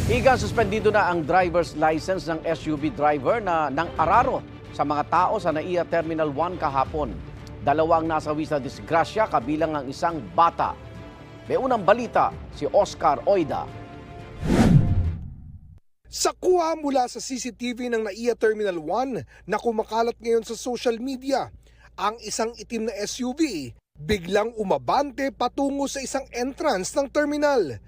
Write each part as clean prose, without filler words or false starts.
Iga, suspendido na ang driver's license ng SUV driver na nang araro sa mga tao sa NAIA Terminal 1 kahapon. Dalawang nasawi sa disgrasya kabilang ang isang bata. May unang balita si Oscar Oida. Sa kuha mula sa CCTV ng NAIA Terminal 1 na kumakalat ngayon sa social media, ang isang itim na SUV biglang umabante patungo sa isang entrance ng terminal.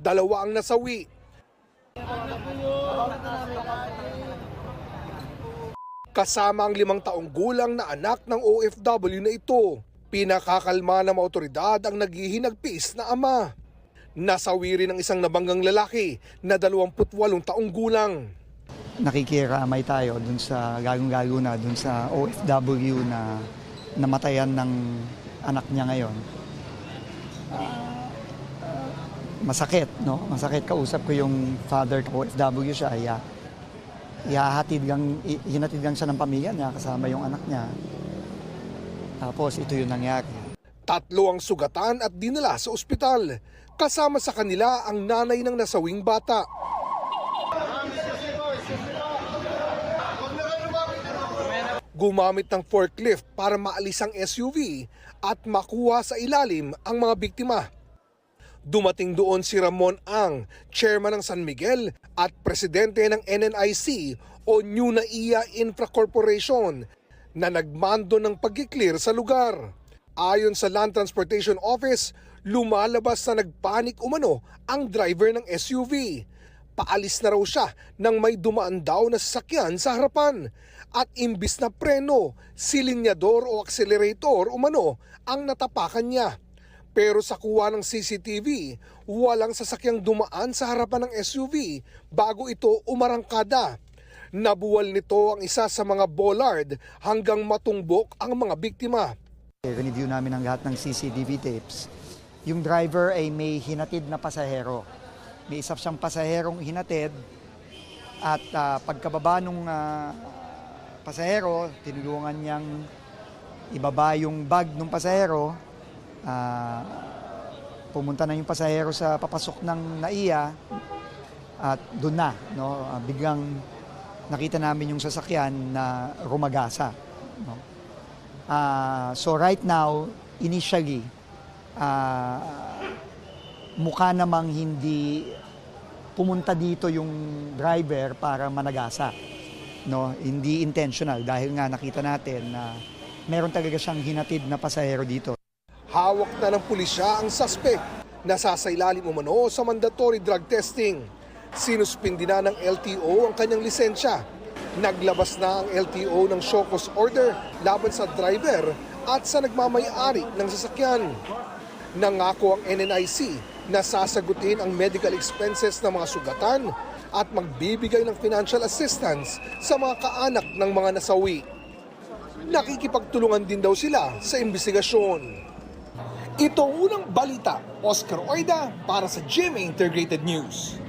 Dalawa ang nasawi. Kasama ang 5 taong gulang na anak ng OFW na ito. Pinakakalma ng mga otoridad ang naghihinagpis na ama. Nasawi rin ang isang nabanggang lalaki na 28 taong gulang. Nakikiramay tayo dun sa gagong-gago na dun sa OFW na namatayan ng anak niya ngayon. Masakit, no? Masakit. Kausap ko yung father ko, OFW siya. Hinatid lang siya ng pamilya niya kasama yung anak niya. Tapos ito yung nangyari. 3 ang sugatan at dinala sa ospital. Kasama sa kanila ang nanay ng nasawing bata. Gumamit ng forklift para maalis ang SUV at makuha sa ilalim ang mga biktima. Dumating doon si Ramon Ang, chairman ng San Miguel at presidente ng NNIC o New NAIA Infra Corporation na nagmando ng pag-clear sa lugar. Ayon sa Land Transportation Office, lumalabas na nagpanik umano ang driver ng SUV. Paalis na raw siya nang may dumaan daw na sasakyan sa harapan at imbis na preno, silinyador o accelerator umano ang natapakan niya. Pero sa kuha ng CCTV, walang sasakyang dumaan sa harapan ng SUV bago ito umarangkada. Nabuwal nito ang isa sa mga bollard hanggang matumbok ang mga biktima. Review namin ang lahat ng CCTV tapes. Yung driver ay may hinatid na pasahero. May isa siyang pasaherong hinatid at pagkababa ng pasahero, tinulungan niyang ibaba yung bag ng pasahero. Pumunta na yung pasahero sa papasok ng NAIA at doon na, no? Biglang nakita namin yung sasakyan na rumagasa. No? So right now, initially, mukha namang hindi pumunta dito yung driver para managasa. No? Hindi intentional dahil nga nakita natin na meron talaga siyang hinatid na pasahero dito. Hawak na ng pulisya ang suspect. Nasasailalim umano sa mandatory drug testing. Sinuspindi na ng LTO ang kanyang lisensya. Naglabas na ang LTO ng show cause order laban sa driver at sa nagmamay-ari ng sasakyan. Nangako ang NNIC na sasagutin ang medical expenses ng mga sugatan at magbibigay ng financial assistance sa mga kaanak ng mga nasawi. Nakikipagtulungan din daw sila sa investigasyon. Ito ang unang balita, Oscar Oida para sa GMA Integrated News.